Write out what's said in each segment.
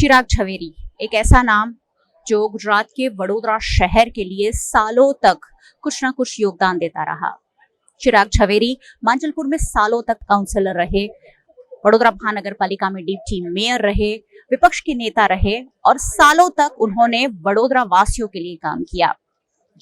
चिराग झवेरी एक ऐसा नाम जो गुजरात के वडोदरा शहर के लिए सालों तक कुछ ना कुछ योगदान देता रहा। चिराग झवेरी मांजलपुर में सालों तक काउंसलर रहे, वडोदरा महानगर पालिका में डिप्टी मेयर रहे, विपक्ष के नेता रहे और सालों तक उन्होंने वडोदरा वासियों के लिए काम किया।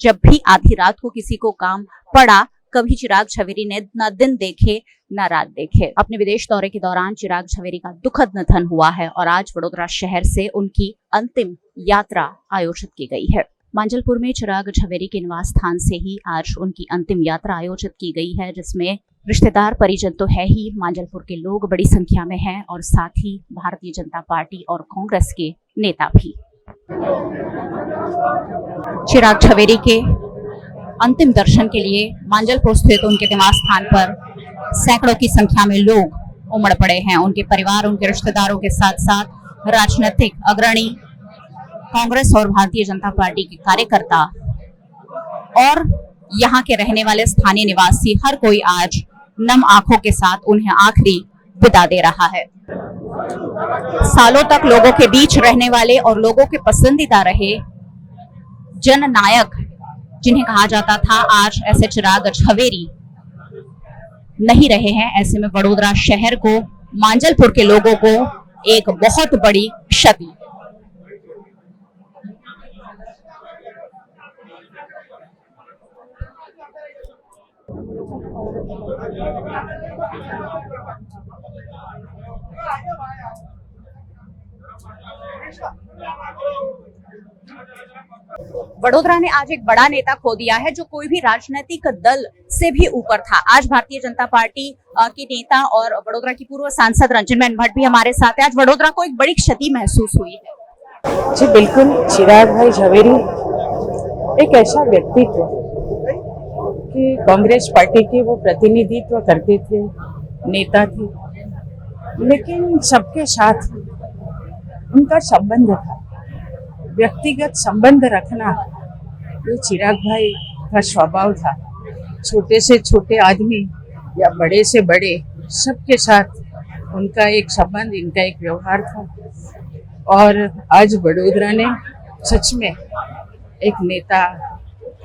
जब भी आधी रात को किसी को काम पड़ा, कभी चिराग झवेरी ने न दिन देखे न रात देखे। अपने विदेश दौरे के दौरान चिराग झवेरी का दुखद निधन हुआ है और आज वडोदरा शहर से उनकी अंतिम यात्रा आयोजित की गई है। मांजलपुर में चिराग झवेरी के निवास स्थान से ही आज उनकी अंतिम यात्रा आयोजित की गई है, जिसमें रिश्तेदार परिजन तो है ही, मांजलपुर के लोग बड़ी संख्या में हैं और साथ ही भारतीय जनता पार्टी और कांग्रेस के नेता भी। चिराग झवेरी के अंतिम दर्शन के लिए मांजलपुर स्थित उनके निवास स्थान पर सैकड़ों की संख्या में लोग उमड़ पड़े हैं। उनके परिवार, उनके रिश्तेदारों के साथ साथ राजनीतिक अग्रणी, कांग्रेस और भारतीय जनता पार्टी के कार्यकर्ता और यहाँ के रहने वाले स्थानीय निवासी, हर कोई आज नम आंखों के साथ उन्हें आखिरी विदा दे रहा है। सालों तक लोगों के बीच रहने वाले और लोगों के पसंदीदा रहे जननायक जिन्हें कहा जाता था, आज ऐसे चिराग झवेरी नहीं रहे हैं। ऐसे में वडोदरा शहर को, मांजलपुर के लोगों को एक बहुत बड़ी क्षति। वडोदरा ने आज एक बड़ा नेता खो दिया है जो कोई भी राजनीतिक दल से भी ऊपर था। आज भारतीय जनता पार्टी के नेता और वडोदरा की पूर्व सांसद रंजनबेन भट्ट भी हमारे साथ है। आज वडोदरा को एक बड़ी क्षति महसूस हुई है। जी बिल्कुल, चिराग भाई झवेरी एक ऐसा व्यक्तित्व कि कांग्रेस पार्टी के वो प्रतिनिधित्व करते थे, नेता थे, लेकिन सबके साथ उनका संबंध था, व्यक्तिगत संबंध रखना ये चिराग भाई का स्वभाव था। छोटे से छोटे आदमी या बड़े से बड़े, सबके साथ उनका एक संबंध, इनका एक व्यवहार था। और आज वडोदरा ने सच में एक नेता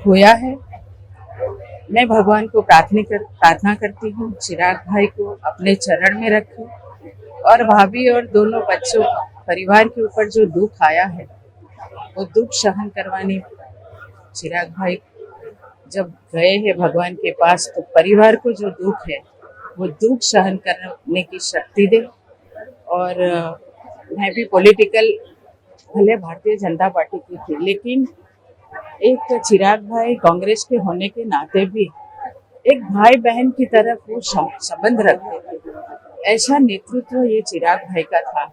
खोया है। मैं भगवान को प्रार्थना करती हूँ चिराग भाई को अपने चरण में रखे और भाभी और दोनों बच्चों, परिवार के ऊपर जो दुख आया है वो दुख सहन करवाने चिराग भाई जब गए हैं भगवान के पास, तो परिवार को जो दुख है वो दुख सहन करने की शक्ति दे। और मैं भी पॉलिटिकल भले भारतीय जनता पार्टी की थी, लेकिन एक चिराग भाई कांग्रेस के होने के नाते भी एक भाई बहन की तरफ वो संबंध रखते थे। ऐसा नेतृत्व ये चिराग भाई का था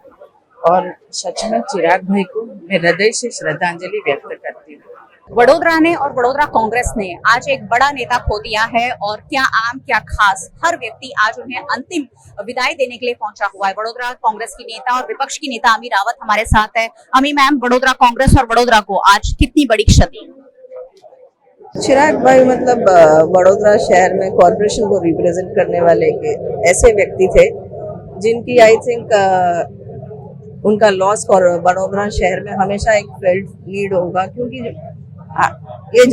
और सच में चिराग भाई को मैं हृदय से श्रद्धांजलि व्यक्त करती हूँ। वडोदरा ने और वडोदरा कांग्रेस ने आज एक बड़ा नेता खो दिया है और क्या आम क्या खास, हर व्यक्ति आज उन्हें अंतिम विदाई देने के लिए पहुंचा हुआ है। वडोदरा कांग्रेस की नेता और विपक्ष की नेता अमी रावत हमारे साथ है। अमी मैम, वडोदरा कांग्रेस और वडोदरा को आज कितनी बड़ी क्षति? चिराग भाई मतलब वडोदरा शहर में कॉर्पोरेशन को रिप्रेजेंट करने वाले के ऐसे व्यक्ति थे जिनकी आई थिंक उनका लॉस और वडोदरा शहर में हमेशा एक फेल्ड नीड होगा, क्योंकि ये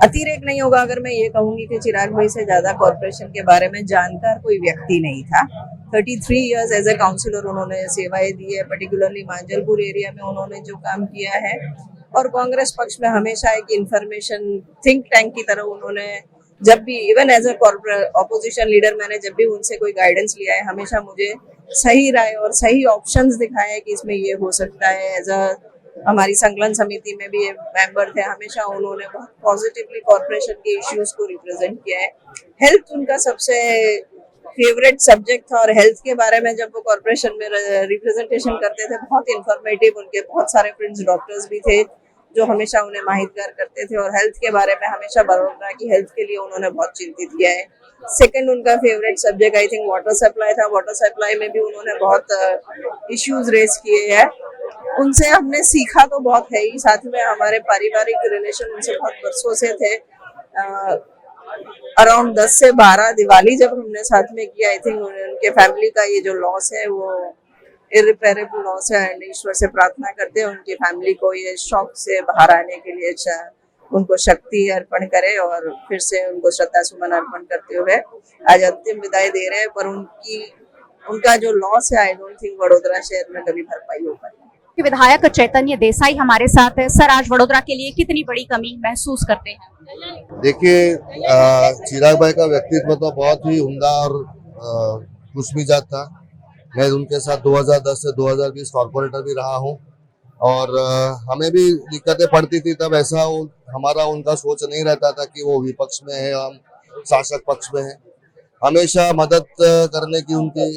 अतिरेक नहीं होगा अगर मैं ये कहूंगी कि चिराग भाई से ज्यादा कॉर्पोरेशन के बारे में जानकार कोई व्यक्ति नहीं था। 33 इयर्स एज ए काउंसिलर उन्होंने सेवाएं दी है, पर्टिकुलरली मांजलपुर एरिया में उन्होंने जो काम किया है। और कांग्रेस पक्ष में हमेशा एक इंफॉर्मेशन थिंक टैंक की तरह उन्होंने, जब भी even as a opposition leader, मैंने जब भी उनसे कोई गाइडेंस लिया है, हमेशा मुझे सही राय और सही ऑप्शंस दिखाया है कि इसमें ये हो सकता है। एज अ हमारी संकलन समिति में भी मेंबर थे, हमेशा उन्होंने बहुत पॉजिटिवली कॉर्पोरेशन के इश्यूज को रिप्रेजेंट किया है। हेल्थ उनका सबसे फेवरेट सब्जेक्ट था और हेल्थ के बारे में जब वो कॉर्पोरेशन में रिप्रेजेंटेशन करते थे, बहुत इंफॉर्मेटिव, उनके बहुत सारे फ्रेंड्स डॉक्टर्स भी थे जो हमेशा उन्हें माहितगार करते थे और हेल्थ के बारे में हमेशा वडोदरा की हेल्थ के लिए उन्होंने बहुत चिंतित किया है। सेकंड उनका favourite subject I think water supply था। वाटर सप्लाई में भी उन्होंने बहुत इश्यूज रेज किए हैं। उनसे हमने सीखा तो बहुत है ही, साथ में हमारे पारिवारिक रिलेशन उनसे बहुत वर्षों से थे। अराउंड 10 से 12 दिवाली जब हमने साथ में किया, आई थिंक उनके फैमिली का ये जो लॉस है वो इरिपेरेबल लॉस है एंड ईश्वर से प्रार्थना करते हैं उनकी फैमिली को ये शॉक से बाहर आने के लिए उनको शक्ति अर्पण करे और फिर से उनको श्रद्धा सुमन अर्पण करते हुए आज अंतिम विदाई दे रहे हैं। पर उनका जो लॉस है आई डोंट थिंक वडोदरा शहर में कभी भरपाई हो पाएगी। विधायक चैतन्य देसाई हमारे साथ है। सर, आज वडोदरा के लिए कितनी बड़ी कमी महसूस करते हैं? देखिए, चिराग भाई का व्यक्तित्व तो बहुत ही उम्दा और खुशमिजाज था। मैं उनके साथ 2010 से 2020 कॉर्पोरेटर भी रहा हूं और हमें भी दिक्कतें पड़ती थी तब ऐसा हमारा उनका सोच नहीं रहता था कि वो विपक्ष में है हम शासक पक्ष में है। हमेशा मदद करने की उनकी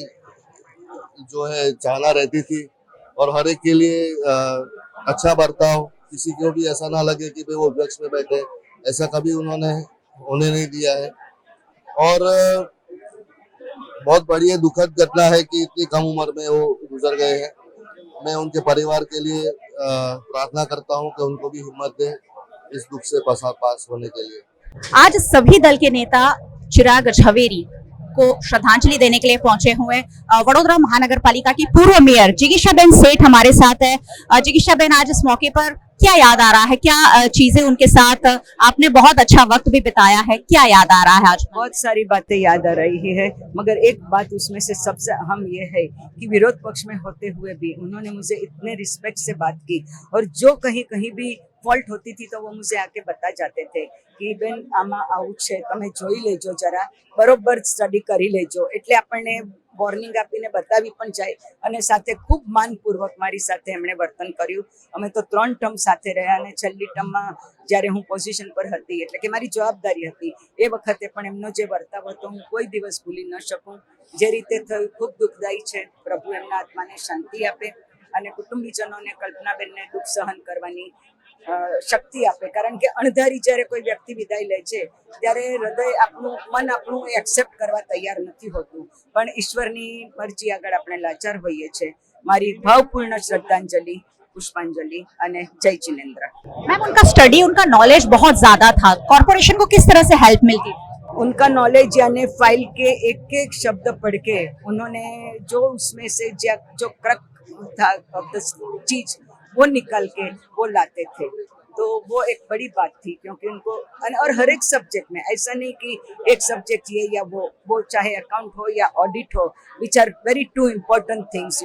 जो है चाहना रहती थी और हर एक के लिए अच्छा बर्ताव, किसी को भी ऐसा ना लगे कि भाई वो विपक्ष में बैठे, ऐसा कभी उन्होंने होने नहीं दिया है। और बहुत बड़ी दुखद घटना है कि इतनी कम उम्र में वो गुजर गए हैं। मैं उनके परिवार के लिए प्रार्थना करता हूं कि उनको भी हिम्मत दे इस दुख से पास होने के लिए। आज सभी दल के नेता चिराग झवेरी को श्रद्धांजलि देने के लिए पहुंचे हुए वडोदरा महानगर पालिका की पूर्व मेयर जिगीषाबेन सेठ हमारे साथ है। जिगीषाबेन, आज इस मौके पर क्या याद आ रहा है? क्या चीजें उनके साथ आपने बहुत अच्छा वक्त भी बिताया है, क्या याद आ रहा है आज? बहुत सारी बातें याद आ रही है, मगर एक बात उसमें से सबसे अहम ये है कि विरोध पक्ष में होते हुए भी उन्होंने मुझे इतने रिस्पेक्ट से बात की और जो कहीं कहीं भी फॉल्ट होती थी तो वो मुझे आके बता जाते थे कि બેન આમાં આવું છે, તમે જોઈ લેજો, જરા બરોબર સ્ટડી કરી લેજો। એટલે આપણને વોર્નિંગ આપીને બતાવી પણ જાય અને સાથે ખૂબ માનપૂર્વક મારી સાથે એમણે વર્તન કર્યું। અમે તો 3 ટર્મ સાથે રહ્યા અને છેલ્લી ટર્મમાં જ્યારે હું પોઝિશન પર હતી એટલે કે મારી જવાબદારી હતી એ વખતે પણ એમનો જે વર્તાવ હતો હું કોઈ દિવસ ભૂલી ન શકું। જે રીતે થયું ખૂબ દુઃખદાયી છે। પ્રભુ એમના આત્માને શાંતિ આપે અને કુટુંબીજનોને કલ્પનાબેનને દુઃખ સહન કરવાની શક્તિ આપે। કારણ કે અણધારી જ્યારે કોઈ વ્યક્તિ વિદાય લે છે ત્યારે હૃદય આપણું મન આપણું એક્સેપ્ટ કરવા તૈયાર નથી હોતું, પણ ઈશ્વરની મરજી આગળ આપણે લાચાર હોઈએ છે। મારી ભાવપૂર્ણ શ્રદ્ધાંજલિ, પુષ્પાंजलि અને જય जिनेंद्र। मैम, उनका स्टडी, उनका नॉलेज बहुत ज्यादा था। कॉर्पोरेशन को किस तरह से हेल्प मिलती? उनका नॉलेज यानी फाइल के एक एक शब्द पढ़ के उन्होंने जो उसमें से जो क्रक था चीज वो निकाल के वो लाते थे, तो वो एक बड़ी बात थी। क्योंकि उनको और हर एक सब्जेक्ट में ऐसा नहीं कि एक सब्जेक्ट ये या वो चाहे अकाउंट हो या ऑडिट हो, which are very too important things,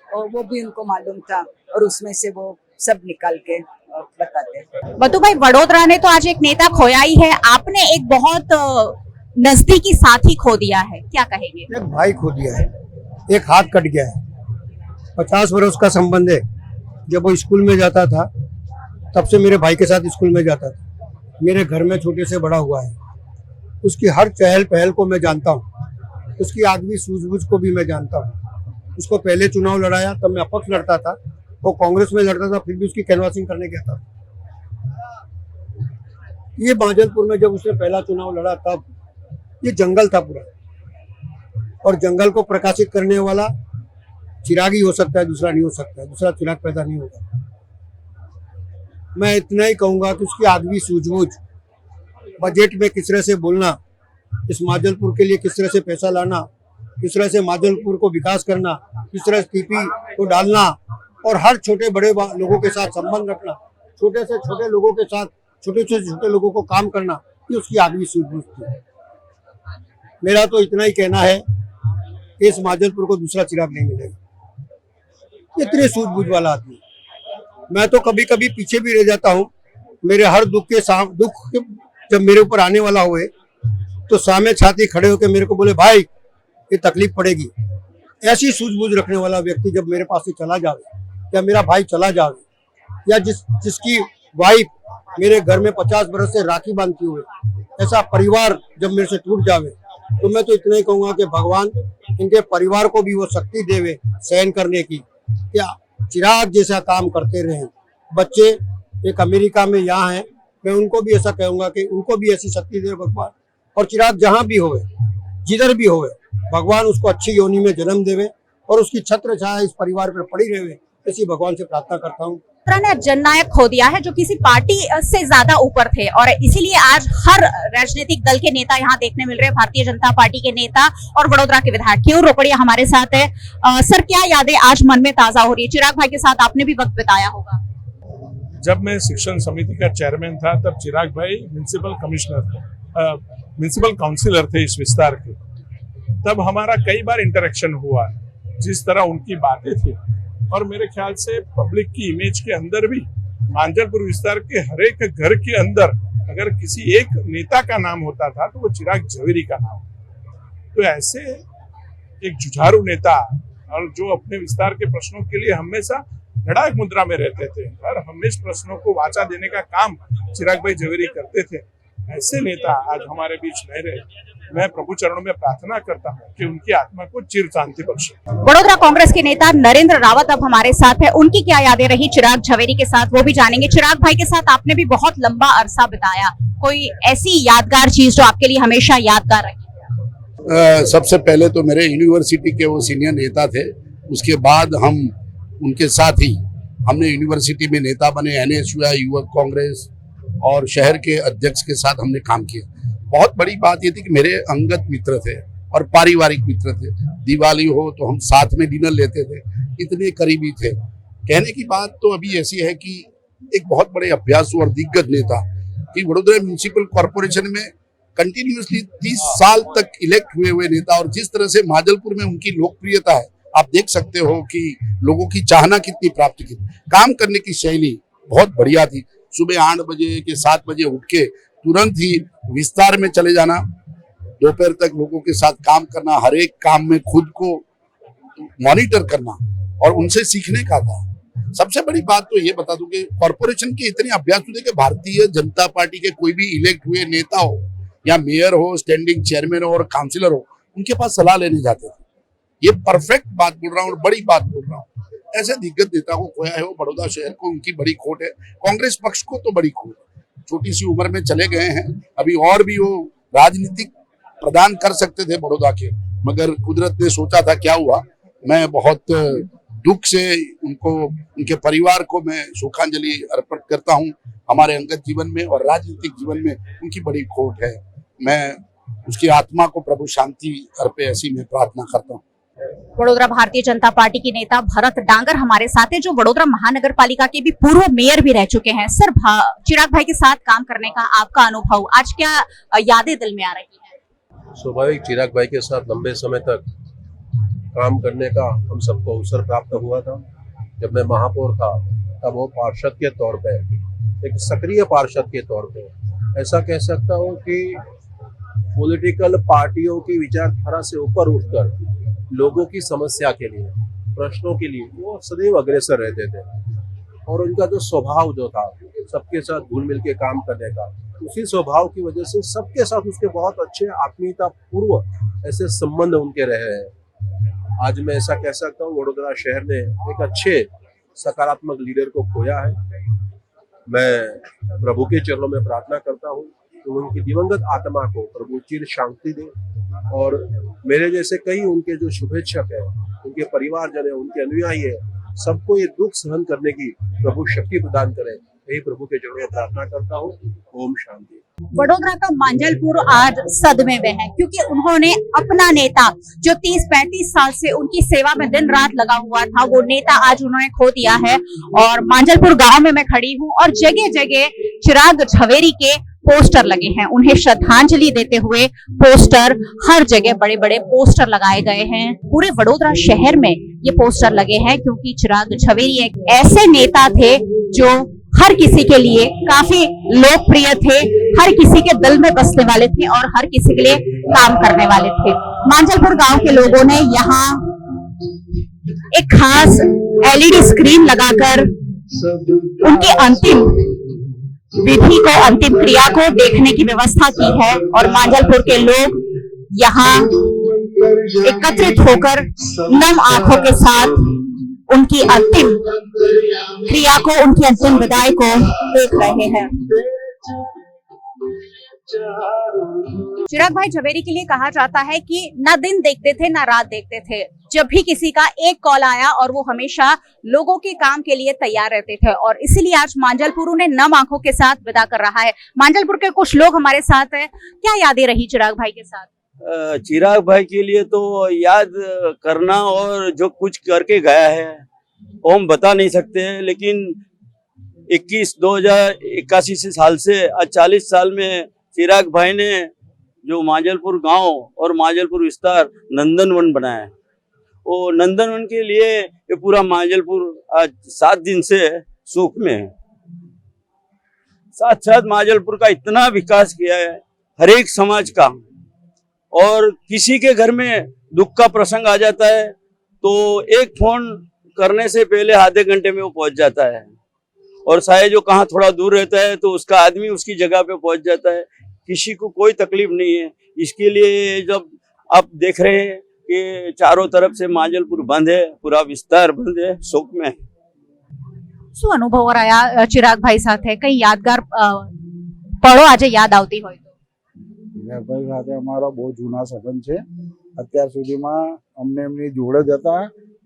और वो भी उनको मालूम था और उसमें से वो सब निकाल के बताते थे। बतू भाई, वडोदरा ने तो आज एक नेता खोया ही है, आपने एक बहुत नजदीकी साथी खो दिया है, क्या कहेंगे? एक भाई खो दिया है, एक हाथ कट गया है। 50 वर्ष का संबंध है। जब वो स्कूल में जाता था तब से मेरे भाई के साथ स्कूल में जाता था, मेरे घर में छोटे से बड़ा हुआ है। उसकी हर चहल पहल को मैं जानता हूँ, उसकी आदमी सूझबूझ को भी मैं जानता हूँ। उसको पहले चुनाव लड़ाया तब मैं अपक्ष लड़ता था, वो कांग्रेस में लड़ता था, फिर भी उसकी कैनवासिंग करने गया था। ये माजलपुर में जब उसने पहला चुनाव लड़ा तब ये जंगल था पूरा, और जंगल को प्रकाशित करने वाला चिराग ही हो सकता है, दूसरा नहीं हो सकता है, दूसरा चिराग पैदा नहीं होगा। मैं इतना ही कहूंगा कि उसकी आदमी सूझबूझ, बजट में किस तरह से बोलना, इस माजलपुर के लिए किस तरह से पैसा लाना, किस तरह से माजलपुर को विकास करना, किस तरह से टीपी को डालना और हर छोटे बड़े लोगों के साथ संबंध रखना, छोटे से छोटे लोगों के साथ छोटे से छोटे लोगों को काम करना, ये उसकी आदमी सूझबूझ थी। मेरा तो इतना ही कहना है कि इस माजलपुर को दूसरा चिराग नहीं मिलेगा। इतने सूझबूझ वाला आदमी। मैं तो कभी कभी पीछे भी रह जाता हूँ, मेरे हर दुख जब मेरे ऊपर आने वाला हुए तो सामने छाती खड़े होकर मेरे को बोले भाई ये तकलीफ पड़ेगी। ऐसी सूझबूझ रखने वाला व्यक्ति जब मेरे पास से चला जावे या मेरा भाई चला जावे या जिसकी वाइफ मेरे घर में 50 बरस से राखी बांधती हुए, ऐसा परिवार जब मेरे से टूट जावे तो मैं तो इतना ही कहूँगा कि भगवान इनके परिवार को भी वो शक्ति देवे सहन करने की, क्या चिराग जैसा काम करते रहे। बच्चे एक अमेरिका में यहाँ हैं, मैं उनको भी ऐसा कहूँगा कि उनको भी ऐसी शक्ति दे भगवान, और चिराग जहाँ भी होवे, जिधर भी होवे, भगवान उसको अच्छी योनि में जन्म देवे और उसकी छत्र छाया इस परिवार पर पड़ी रहे, ऐसी भगवान से प्रार्थना करता हूँ। ने जननायक खो दिया है जो किसी पार्टी से ज्यादा ऊपर थे और इसीलिए आज हर राजनीतिक दल के नेता यहाँ देखने मिल रहे हैं। भारतीय जनता पार्टी के नेता और वडोदरा के विधायक केयूर रोकड़िया हमारे साथ है। सर, क्या यादें आज मन में ताजा हो रही है? चिराग भाई के साथ आपने भी वक्त बिताया होगा। जब मैं शिक्षण समिति का चेयरमैन था तब चिराग भाई म्युनिसिपल कमिश्नर थे, म्युनिसिपल काउंसिलर थे इस विस्तार के। तब हमारा कई बार इंटरेक्शन हुआ, जिस तरह उनकी बातें थी और मेरे ख्याल से पब्लिक की इमेज के अंदर भी मांजलपुर विस्तार के हर एक घर के अंदर अगर किसी एक नेता का नाम होता था तो वो चिराग झवेरी का नाम। तो ऐसे एक जुझारू नेता और जो अपने विस्तार के प्रश्नों के लिए हमेशा लड़ाई मुद्रा में रहते थे और हमेशा प्रश्नों को वाचा देने का काम चिराग भाई झवेरी करते थे, ऐसे नेता आज हमारे बीच नहीं रहे। मैं प्रभु चरणों में प्रार्थना करता हूँ कि उनकी आत्मा को चिर शांति बख्शे। वडोदरा कांग्रेस के नेता नरेंद्र रावत अब हमारे साथ है। उनकी क्या यादें रही चिराग झवेरी के साथ, वो भी जानेंगे। चिराग भाई के साथ आपने भी बहुत लंबा अरसा बिताया, कोई ऐसी यादगार चीज जो आपके लिए हमेशा यादगार रही? सबसे पहले तो मेरे यूनिवर्सिटी के वो सीनियर नेता थे, उसके बाद हम उनके साथ ही हमने यूनिवर्सिटी में नेता बने, NSUI युवक कांग्रेस और शहर के अध्यक्ष के साथ हमने काम किया। बहुत बड़ी बात ये थी कि मेरे अंगत मित्र थे और पारिवारिक मित्र थे। दिवाली हो तो हम साथ में डिनर लेते थे, इतने करीबी थे। कहने की बात तो अभी ऐसी है कि एक बहुत बड़े अभ्यासु और दिग्गज नेता कि वडोदरा म्युनिसिपल कॉर्पोरेशन में कंटिन्यूसली 30 साल तक इलेक्ट हुए नेता, और जिस तरह से माजलपुर में उनकी लोकप्रियता है आप देख सकते हो कि लोगों की चाहना कितनी प्राप्त की। काम करने की शैली बहुत बढ़िया थी। सुबह 8 बजे के 7 बजे उठ के तुरंत ही विस्तार में चले जाना, दोपहर तक लोगों के साथ काम करना, हर एक काम में खुद को मॉनिटर करना और उनसे सीखने का था। सबसे बड़ी बात तो ये बता दूं कि कॉर्पोरेशन के इतने अभ्यासु थे कि भारतीय जनता पार्टी के कोई भी इलेक्ट हुए नेता हो या मेयर हो, स्टैंडिंग चेयरमैन हो और काउंसिलर हो, उनके पास सलाह लेने जाते थे। ये परफेक्ट बात बोल रहा हूँ और बड़ी बात बोल रहा हूँ। ऐसे दिग्गज नेता को खोया है वो बड़ौदा शहर को, उनकी बड़ी खोट है। कांग्रेस पक्ष को तो बड़ी खोट, छोटी सी उम्र में चले गए हैं, अभी और भी वो राजनीतिक प्रदान कर सकते थे बड़ौदा के, मगर कुदरत ने सोचा था क्या हुआ। मैं बहुत दुख से उनको, उनके परिवार को मैं शोकांजलि अर्पित करता हूँ। हमारे अंगत जीवन में और राजनीतिक जीवन में उनकी बड़ी खोट है। मैं उसकी आत्मा को प्रभु शांति अर्पे, ऐसी मैं प्रार्थना करता हूँ। वडोदरा भारतीय जनता पार्टी के नेता भरत डांगर हमारे साथ है, जो वडोदरा महानगर पालिका के भी पूर्व मेयर भी रह चुके हैं। सर, चिराग भाई के साथ काम करने का आपका अनुभव, आज क्या यादें दिल में आ रही है? स्वाभाविक, चिराग भाई के साथ लंबे समय तक काम करने का हम सबको अवसर प्राप्त हुआ था। जब मैं महापौर था तब वो पार्षद के तौर पे, एक सक्रिय पार्षद के तौर पे, ऐसा कह सकता हूँ कि पॉलिटिकल पार्टियों की विचारधारा से ऊपर उठकर लोगों की समस्या के लिए, प्रश्नों के लिए वो सदैव अग्रसर रहते थे। और उनका जो स्वभाव जो था सबके साथ घुल मिल के काम करने का, उसी स्वभाव की वजह से सबके साथ उसके बहुत अच्छे आत्मीयता पूर्व ऐसे संबंध उनके रहे हैं। आज मैं ऐसा कह सकता हूँ वडोदरा शहर ने एक अच्छे सकारात्मक लीडर को खोया है। मैं प्रभु के चरणों में प्रार्थना करता हूँ कि उनकी दिवंगत आत्मा को प्रभु चिर शांति दे, और मेरे जैसे कई उनके जो शुभेच्छक है, उनके परिवारजन है, उनके अनुयायी है, सबको ये दुख सहन करने की प्रभु शक्ति प्रदान करे, यही प्रभु के चरणों में प्रार्थना करता हूँ। ओम शांति। वडोदरा का मांजलपुर आज सदमे में है क्योंकि उन्होंने अपना नेता जो 30-35 साल से उनकी सेवा में दिन रात लगा हुआ था, वो नेता आज उन्होंने खो दिया है। और मांजलपुर गांव में मैं खड़ी हूँ और जगह जगह चिराग झवेरी के पोस्टर लगे हैं, उन्हें श्रद्धांजलि देते हुए पोस्टर, हर जगह बड़े बड़े पोस्टर लगाए गए हैं। पूरे वडोदरा शहर में ये पोस्टर लगे हैं क्योंकि चिराग झवेरी एक ऐसे नेता थे जो हर किसी के लिए काफी लोकप्रिय थे, हर किसी के दिल में बसने वाले थे और हर किसी के लिए काम करने वाले थे। मांजलपुर गांव के लोगों ने यहाँ एक खास LED स्क्रीन लगाकर उनकी अंतिम विधि को, अंतिम क्रिया को देखने की व्यवस्था की है और मांजलपुर के लोग यहाँ एकत्रित होकर नम आंखों के साथ उनकी अंतिम क्रिया को, उनकी अंतिम विदाई को देख रहे हैं। चिराग भाई झवेरी के लिए कहा जाता है कि ना दिन देखते थे ना रात देखते थे, जब भी किसी का एक कॉल आया और वो हमेशा लोगों के काम के लिए तैयार रहते थे और इसीलिए आज मांजलपुर उन्हें नम आंखों के साथ विदा कर रहा है। मांजलपुर के कुछ लोग हमारे साथ हैं, क्या यादें रही चिराग भाई के साथ? चिराग भाई के लिए तो याद करना और जो कुछ करके गया है वो हम बता नहीं सकते हैं, लेकिन 2081 से साल से आज 40 साल में चिराग भाई ने जो मांजलपुर गांव और मांजलपुर विस्तार नंदनवन बनाया है, वो नंदनवन के लिए ये पूरा मांजलपुर आज 7 दिन से सुख में है। साथ साथ मांजलपुर का इतना विकास किया है, हर एक समाज का, और किसी के घर में दुख का प्रसंग आ जाता है तो एक फोन करने से पहले आधे घंटे में वो पहुंच जाता है, और शायद जो कहाँ थोड़ा दूर रहता है तो उसका आदमी उसकी जगह पे पहुंच जाता है, किसी को कोई तकलीफ नहीं है। इसके लिए जब आप देख रहे हैं कि चारों तरफ से मांजलपुर बंद है, पूरा विस्तार बंद है, शोक में है। શું અનુભવો રહ્યા ચિરાગ ભાઈ સાથે? કઈ યાદગાર પળો આજે યાદ આવતી હોય તો? ચિરાગભાઈ સાથે અમારો બહુ જૂના સંબંધ છે. અત્યાર સુધીમાં અમને એમની જોડે જ હતા.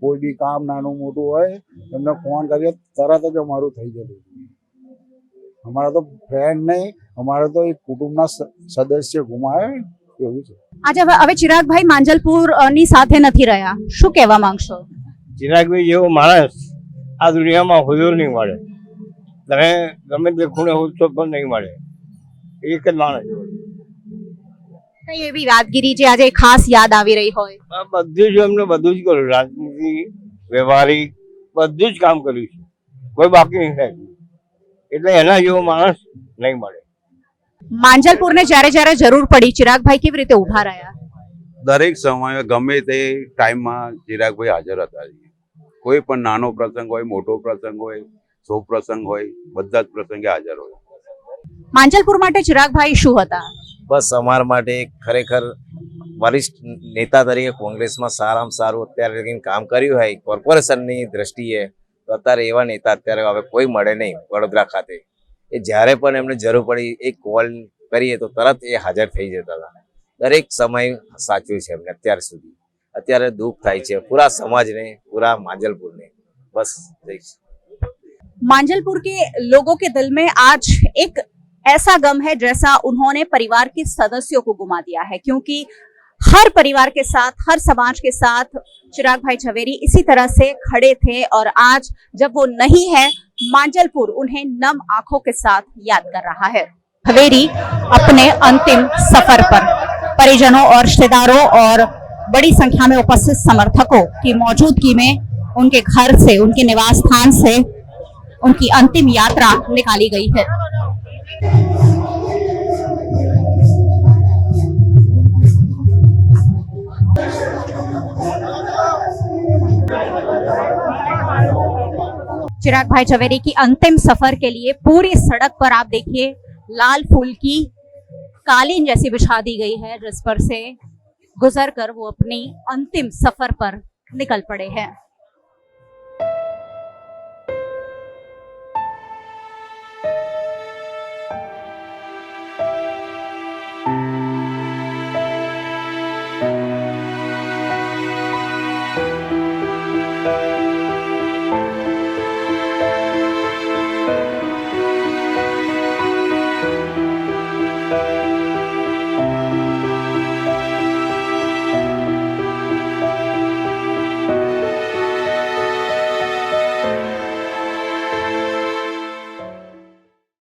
કોઈ બી કામ નાનું મોટું હોય એમને ફોન કરીએ તરત જ અમારું થઈ જતું. અમારા તો ફ્રેન્ડ નહીં, અમારા તો એક કુટુંબના સદસ્ય ગુમાવે એવું છે. આજે હવે ચિરાગ ભાઈ માંજલપુર ની સાથે નથી રહ્યા, શું કહેવા માંગશો? ચિરાગભાઈ જેવો માણસ આ દુનિયામાં હોયો નહીં મળે. તમે ગમે તે ખૂણે હોતો પણ નહીં મળે. એક જ માણસ. કઈ એવી યાદગીરી જે આજે ખાસ યાદ આવી રહી હોય? બધું જ એમને બધું જ કર્યું, રાજનીતિ, વ્યવહારિક બધું જ કામ કર્યું છે, કોઈ બાકી નહીં થાય. એટલે એના જેવો માણસ નહીં મળે. માંજલપુર ને જ્યારે જ્યારે જરૂર પડી ચિરાગભાઈ કેવી રીતે ઉભા રહ્યા? દરેક સમયે ગમે તે ટાઈમમાં ચિરાગભાઈ હાજર હતા. કોઈ પણ નાનો પ્રસંગ હોય, મોટો પ્રસંગ હોય, શુભ પ્રસંગ હોય, બધા જ પ્રસંગે હાજર હોય. માંજલપુર માટે ચિરાગભાઈ શું હતા? બસ અમારા માટે ખરેખર વરિષ્ઠ નેતા તરીકે કોંગ્રેસમાં સારામાં સારું અત્યારે લગીને કામ કર્યું હોય કોર્પોરેશનની દ્રષ્ટિએ, તો અત્યારે એવા નેતા અત્યારે હવે કોઈ મળે નહીં વડોદરા ખાતે. એ જ્યારે પણ એમને જરૂર પડી એક કોલ કરીએ તો તરત એ હાજર થઈ જતા હતા. દરેક સમય સાચવ્યું છે એમને અત્યાર સુધી. અત્યારે દુઃખ થાય છે પૂરા સમાજને, પૂરા मांजलपुर ने. बस मांजलपुर के लोगों के दिल में आज एक ऐसा गम है जैसा उन्होंने परिवार के सदस्यों को गुमा दिया है, क्योंकि हर परिवार के साथ, हर समाज के साथ चिराग भाई झवेरी इसी तरह से खड़े थे और आज जब वो नहीं है, मांजलपुर उन्हें नम आंखों के साथ याद कर रहा है। झवेरी अपने अंतिम सफर पर परिजनों और रिश्तेदारों और बड़ी संख्या में उपस्थित समर्थकों की मौजूदगी में उनके घर से, उनके निवास स्थान से उनकी अंतिम यात्रा निकाली गई है। चिराग भाई झवेरी की अंतिम सफर के लिए पूरी सड़क पर आप देखिए लाल फूल की कालीन जैसी बिछा दी गई है, जिस पर से गुजर कर वो अपनी अंतिम सफर पर निकल पड़े हैं।